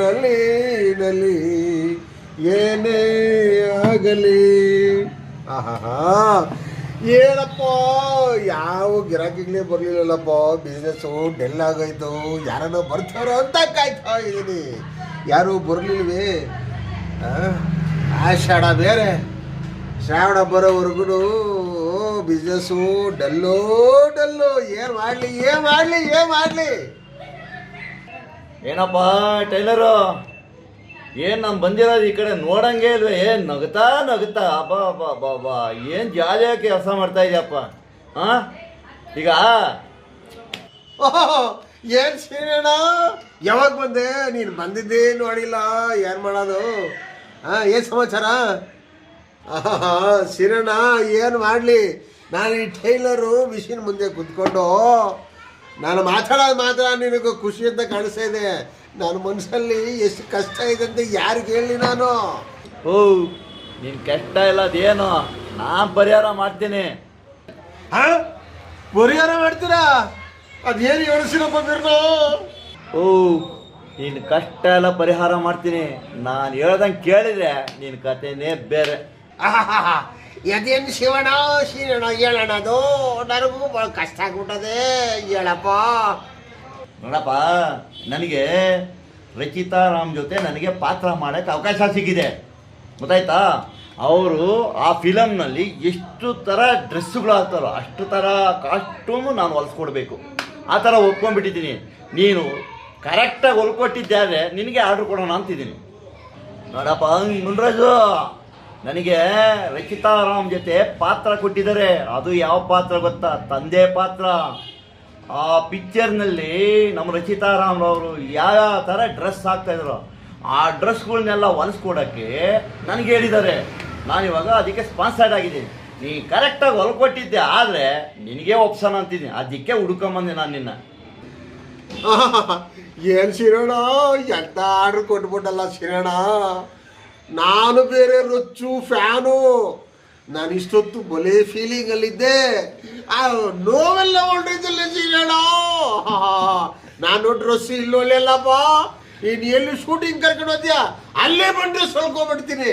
ನಲ್ಲಿ ನಲ್ಲಿ ಏನೇ ಆಗಲಿ. ಆಹಾ, ಏನಪ್ಪ ಯಾವ ಗಿರಾಕಿಗಳೇ ಬರಲಿಲ್ಲಲ್ಲಪ್ಪ. ಬಿಸ್ನೆಸ್ಸು ಡೆಲ್ ಆಗೋಯ್ತು. ಯಾರನ್ನೋ ಬರ್ತಾರೋ ಅಂತ ಕಾಯ್ತಾ ಇದ್ದೀನಿ, ಯಾರೂ ಬರಲಿಲ್ವೇ. ಆಷಾಢ ಬೇರೆ, ಶ್ರಾವಣ ಬರೋವರೆಗೂ ಬಿಸ್ನೆಸ್ಸು ಡಲ್ಲು ಡಲ್ಲು. ಏನು ಮಾಡಲಿ. ಏನಪ್ಪ ಟೈಲರು, ಏನು ನಾನು ಬಂದಿರೋದು ಈ ಕಡೆ ನೋಡಂಗೆ ಇಲ್ವೇ? ಏನು ನಗುತ್ತಾ ಅಬ್ಬಾ ಏನು ಜಾಲಿಯಾಗಿ ಕೆಲಸ ಮಾಡ್ತಾ ಇದೆಯಪ್ಪ. ಹಾಂ ಈಗ ಏನು ಶ್ರೀರಣ್ಣ, ಯಾವಾಗ ಬಂದೆ? ನೀನು ಬಂದಿದ್ದೇ ನೋಡಿಲ್ಲ, ಏನು ಮಾಡೋದು? ಏನು ಸಮಾಚಾರ? ಶ್ರೀರಣ್ಣ, ಏನು ಮಾಡಲಿ, ನಾನು ಈ ಟೈಲರು ಮಿಷಿನ್ ಮುಂದೆ ಕುತ್ಕೊಂಡು ನಾನು ಮಾತಾಡೋದು ಮಾತ್ರ ನಿನಗೆ ಖುಷಿ ಅಂತ ಕಾಣಿಸ್ತಾ ಇದೆ. ನಾನು ಮನಸ್ಸಲ್ಲಿ ಎಷ್ಟು ಕಷ್ಟ ಇದೆ ಅಂತ ಯಾರಿಗೆ ಹೇಳಿ ನಾನು? ಓ, ನಿನ್ನ ಕಷ್ಟ ಇಲ್ಲ ಅದೇನು, ನಾನು ಪರಿಹಾರ ಮಾಡ್ತೀನಿ. ಹಾಂ, ಪರಿಹಾರ ಮಾಡ್ತೀರಾ? ಅದೇನು ಯೋಚಿಸಿರಪ್ಪ ಬಿರ್ನು? ಓ, ನಿನ್ನ ಕಷ್ಟ ಎಲ್ಲ ಪರಿಹಾರ ಮಾಡ್ತೀನಿ. ನಾನು ಹೇಳ್ದಂಗೆ ಕೇಳಿದ್ರೆ ನಿನ್ನ ಕಥೆನೇ ಬೇರೆ. ಅದೇನು ಶಿವಣ್ಣ ಹೇಳೋಣ, ಅದು ನನಗೂ ಭಾಳ ಕಷ್ಟ ಆಗ್ಬಿಟ್ಟದೆ. ಹೇಳಪ್ಪ. ನೋಡಪ್ಪ, ನನಗೆ ರಚಿತಾ ರಾಮ್ ಜೊತೆ ನನಗೆ ಪಾತ್ರ ಮಾಡೋಕ್ಕೆ ಅವಕಾಶ ಸಿಕ್ಕಿದೆ, ಗೊತ್ತಾಯ್ತಾ? ಅವರು ಆ ಫಿಲಮ್ನಲ್ಲಿ ಎಷ್ಟು ಥರ ಡ್ರೆಸ್ಸುಗಳು ಹಾಕ್ತಾರೋ ಅಷ್ಟು ಥರ ಕಾಸ್ಟ್ಯೂಮು ನಾನು ಹೊಲಿಸ್ಕೊಡ್ಬೇಕು. ಆ ಥರ ಒಪ್ಕೊಂಡ್ಬಿಟ್ಟಿದ್ದೀನಿ. ನೀನು ಕರೆಕ್ಟಾಗಿ ಹೊಲ್ಕೊಟ್ಟಿದ್ದೆ ನಿನಗೆ ಆರ್ಡ್ರ್ ಕೊಡೋಣ ಅಂತಿದ್ದೀನಿ. ನೋಡಪ್ಪ ಮುನ್ರಾಜು, ನನಗೆ ರಚಿತಾ ರಾಮ್ ಜೊತೆ ಪಾತ್ರ ಕೊಟ್ಟಿದ್ದಾರೆ. ಅದು ಯಾವ ಪಾತ್ರ ಗೊತ್ತಾ? ತಂದೆ ಪಾತ್ರ. ಆ ಪಿಕ್ಚರ್ನಲ್ಲಿ ನಮ್ಮ ರಚಿತಾ ರಾಮ್ ಅವರು ಯಾವ ಥರ ಡ್ರೆಸ್ ಹಾಕ್ತಾಯಿದ್ರು ಆ ಡ್ರೆಸ್ಗಳನ್ನೆಲ್ಲ ಹೊಲಿಸ್ಕೊಡೋಕ್ಕೆ ನನಗೆ ಹೇಳಿದ್ದಾರೆ. ನಾನಿವಾಗ ಅದಕ್ಕೆ ಸ್ಪಾನ್ಸರ್ಡ್ ಆಗಿದ್ದೀನಿ. ನೀ ಕರೆಕ್ಟಾಗಿ ಹೊಲ್ಕೊಟ್ಟಿದ್ದೆ ಆದರೆ ನಿನಗೆ ಒಪ್ಸೋಣ ಅಂತಿದ್ದೀನಿ. ಅದಕ್ಕೆ ಹುಡ್ಕೊಂಬಂದೆ ನಾನು ನಿನ್ನ. ಏನು ಶಿರೋಣ, ಎಂತ ಆರ್ಡ್ರ್ ಕೊಟ್ಬಿಟ್ಟಲ್ಲ ಶಿರೋಣ. ನಾನು ಬೇರೆ ರೊಚ್ಚು ಫ್ಯಾನು. ನಾನು ಇಷ್ಟೊತ್ತು ಬಲೆ ಫೀಲಿಂಗಲ್ಲಿದ್ದೆ. ಆ ನೋವೆಲ್ಲ ಹೊರಟಿದ್ದಲ್ಲ ಶಿರೋಣ. ನಾನು ಡ್ರೆಸ್ ಇಲ್ಲೋಲ್ಲಪ್ಪ. ನೀನು ಎಲ್ಲಿ ಶೂಟಿಂಗ್ ಕರ್ಕೊಂಡು ಹೋದ್ಯಾ ಅಲ್ಲೇ ಬಂದು ಹೊಲ್ಕೊಂಡ್ಬಿಡ್ತೀನಿ.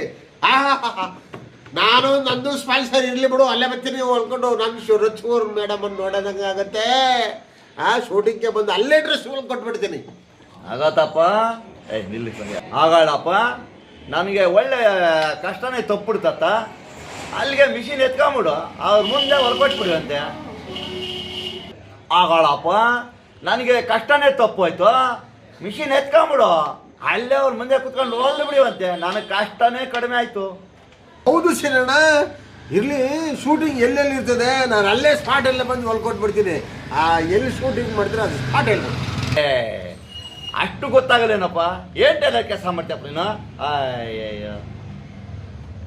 ನಾನು ನಂದು ಸ್ಪಾನ್ಸರ್ ಇರಲಿ ಬಿಡು, ಅಲ್ಲೇ ಬರ್ತೀನಿ ಹೊಲ್ಕೊಂಡು. ನನ್ನ ರೊಚ್ಚೂರು ಮೇಡಮನ್ನು ನೋಡೋದಂಗೆ ಆಗತ್ತೆ. ಶೂಟಿಂಗ್ಗೆ ಬಂದು ಅಲ್ಲೇ ಡ್ರೆಸ್ ಕೊಟ್ಬಿಡ್ತೀನಿ. ಆಗತ್ತಪ್ಪ, ನಿಲ್ಲಿ ಆಗಾಳಪ್ಪ. ನನಗೆ ಒಳ್ಳೆ ಕಷ್ಟನೇ ತಪ್ಪಿಡ್ತತ್ತ. ಅಲ್ಲಿಗೆ ಮಿಷಿನ್ ಎತ್ಕೊಂಬಿಡು, ಅವ್ರ ಮುಂದೆ ಹೊರ್ಕೊಟ್ಬಿಡಿ ಅಂತೆ. ಆಗಾಳಪ್ಪ, ನನಗೆ ಕಷ್ಟನೇ ತಪ್ಪೋಯ್ತು, ಮಿಷಿನ್ ಎತ್ಕೊಂಬಿಡು, ಅಲ್ಲೇ ಅವ್ರ ಮುಂದೆ ಕುತ್ಕೊಂಡು ಹೊಲ್ದು ಬಿಡಿವಂತೆ. ನನಗೆ ಕಷ್ಟನೇ ಕಡಿಮೆ ಆಯಿತು. ಹೌದು ಶಿರಣ್ಣ, ಇರಲಿ. ಶೂಟಿಂಗ್ ಎಲ್ಲೆಲ್ಲಿ ಇರ್ತದೆ ನಾನು ಅಲ್ಲೇ ಸ್ಪಾಟ್ ಎಲ್ಲ ಬಂದು ಹೊಲ್ಕೊಟ್ಬಿಡ್ತೀನಿ. ಎಲ್ಲಿ ಶೂಟಿಂಗ್ ಮಾಡಿದ್ರೆ ಅದು ಸ್ಪಾಟ್ ಎಲ್ಲ. ಅಷ್ಟು ಗೊತ್ತಾಗಲ್ಲೇನಪ್ಪ? ಏನು ಟೈಲರ್ ಕೆಲಸ ಮಾಡ್ತೀಯಪ್ಪ ನೀನು? ಅಯ್ಯಯ್ಯ,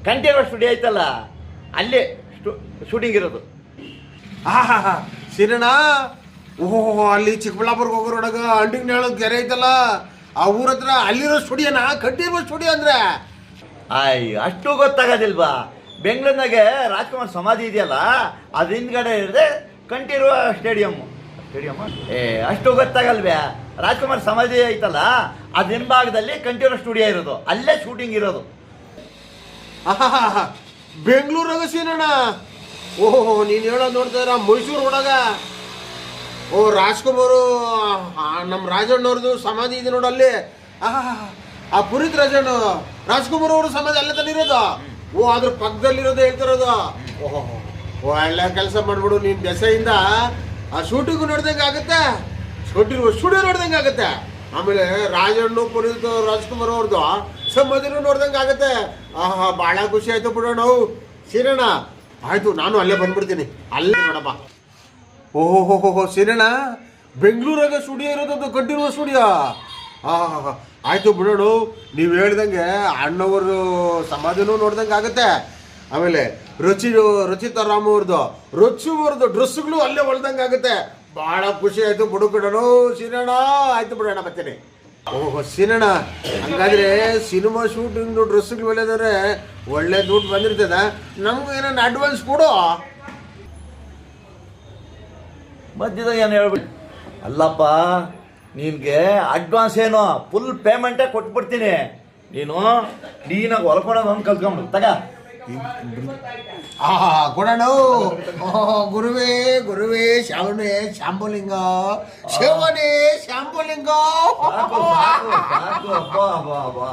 ಕಂಠೀರವ ಸ್ಟುಡಿಯೋ ಐತಲ್ಲ, ಅಲ್ಲೇ ಶೂಟಿಂಗ್ ಇರೋದು. ಶಿರಣ್ಣ, ಓಹೋ, ಅಲ್ಲಿ ಚಿಕ್ಕಬಳ್ಳಾಪುರಕ್ಕೆ ಹೋಗೋರೊಳಗ ಅಂಟಿಗೆ ಹೇಳೋದು ಕೆರೆ ಐತಲ್ಲ, ಆ ಊರ ಹತ್ರ ಅಲ್ಲಿರೋ ಸ್ಟುಡಿಯೋನಾ? ಕಂಠೀರವ ಸ್ಟುಡಿಯೋ ಅಂದ್ರೆ? ಅಯ್ಯ, ಅಷ್ಟು ಗೊತ್ತಾಗೋದಿಲ್ವಾ? ಬೆಂಗಳೂರಿನಾಗೆ ರಾಜ್ಕುಮಾರ್ ಸಮಾಧಿ ಇದೆಯಲ್ಲ, ಅದು ಹಿಂದ್ಗಡೆ ಇರದೆ ಕಂಠೀರವ ಸ್ಟೇಡಿಯಮ್ಮು. ಅಷ್ಟು ಗೊತ್ತಾಗಲ್ವೇ? ರಾಜ್ಕುಮಾರ್ ಸಮಾಧಿ ಐತಲ್ಲ, ಅದು ಹಿಂಭಾಗದಲ್ಲಿ ಕಂಠೀರವ ಸ್ಟುಡಿಯೋ ಇರೋದು, ಅಲ್ಲೇ ಶೂಟಿಂಗ್ ಇರೋದು. ಬೆಂಗಳೂರಾಗ ಸೀನಣ್ಣ? ಓಹೋ, ನೀನು ಹೇಳೋದು ನೋಡ್ತಾರ ಮೈಸೂರು ಒಳಗ. ಓ, ರಾಜ್ಕುಮಾರು ನಮ್ಮ ರಾಜಣ್ಣವ್ರದ್ದು ಸಮಾಧಿ ಇದೆ ನೋಡಲ್ಲಿ. ಆ ಪುರಿತ್ ರಾಜ್ಕುಮಾರ್ ಅವರು ಸಮಾಧಿ ಅಲ್ಲೇ ತಾನೆ ಇರೋದು. ಓ, ಅದ್ರ ಪಕ್ಕದಲ್ಲಿರೋದು ಹೇಳ್ತಿರೋದು. ಓಹೋ, ಒಳ್ಳೆ ಕೆಲಸ ಮಾಡ್ಬಿಡು ನೀನು. ದೆಸೆಯಿಂದ ಆ ಶೂಟಿಂಗು ನೋಡ್ದಂಗೆ ಆಗುತ್ತೆ, ಸ್ಟುಡಿಯೋ ನೋಡ್ದಂಗೆ ಆಗುತ್ತೆ. ಆಮೇಲೆ ರಾಜಣ್ಣು ಪುನೀತ್ ರಾಜ್ಕುಮಾರ್ ಅವ್ರದ್ದು ಸಮಾಧಿನೂ ನೋಡ್ದಂಗೆ ಆಗುತ್ತೆ. ಭಾಳ ಖುಷಿ ಆಯ್ತು ಬಿಡೋಣ. ಶಿರಣ್ಣ, ಆಯ್ತು, ನಾನು ಅಲ್ಲೇ ಬಂದ್ಬಿಡ್ತೀನಿ. ಅಲ್ಲೇ ನೋಡಪ್ಪ. ಓಹೋ ಶಿರಣ್ಣ, ಬೆಂಗಳೂರಾಗ ಸ್ಟುಡಿಯೋ ಇರೋದು, ಕಂಠೀರವ ಸ್ಟುಡಿಯೋ. ಆಯ್ತು ಬಿಡೋಣ. ನೀವು ಹೇಳ್ದಂಗೆ ಅಣ್ಣವರು ಸಮಾಧಿನೂ ನೋಡ್ದಂಗೆ ಆಗುತ್ತೆ. ಆಮೇಲೆ ರಚಿತಾ ರಾಮ್ ಅವ್ರದ್ದು ಡ್ರೆಸ್ಗಳು ಅಲ್ಲೇ ಹೊಲ್ದಂಗೆ ಆಗುತ್ತೆ. ಭಾಳ ಖುಷಿ ಆಯ್ತು ಬಿಡು ಬಿಡೋಣ ಶಿರಣ್ಣ. ಆಯ್ತು ಬಿಡೋಣ, ಬರ್ತೀನಿ. ಓಹೋ ಶಿರಣ್ಣ, ಹಂಗಾದ್ರೆ ಸಿನಿಮಾ ಶೂಟಿಂಗ್ ಡ್ರೆಸ್ಗಳು ಒಳ್ಳೆದಾರೆ, ಒಳ್ಳೆ ದುಡ್ಡು ಬಂದಿರ್ತದ. ನಮ್ಗೆ ಏನಾನ ಅಡ್ವಾನ್ಸ್ ಕೊಡು. ಮಧ್ಯದಾಗ ಏನು ಹೇಳ್ಬಿಟ್ಟು? ಅಲ್ಲಪ್ಪ, ನಿನಗೆ ಅಡ್ವಾನ್ಸ್ ಏನು ಫುಲ್ ಪೇಮೆಂಟೇ ಕೊಟ್ಬಿಡ್ತೀನಿ. ನೀನಾಗ ಹೊಲ್ಕೊಳೋದು ಒಂದು ಕಲ್ತ್ಕೊಂಬಿಡು ತಗ. ಕೊಡೋಣ. ಗುರುವೇ ಗುರುವೇ ಶವಣೆ ಶಾಂಬುಲಿಂಗ ಶಿವನೇ ಶಾಂಬುಲಿಂಗ. ಸಾಕು ಸಾಕು ಸಾಕು ಅಬ್ಬಾ ಅಬ್ಬಾ ಅಬ್ಬಾ.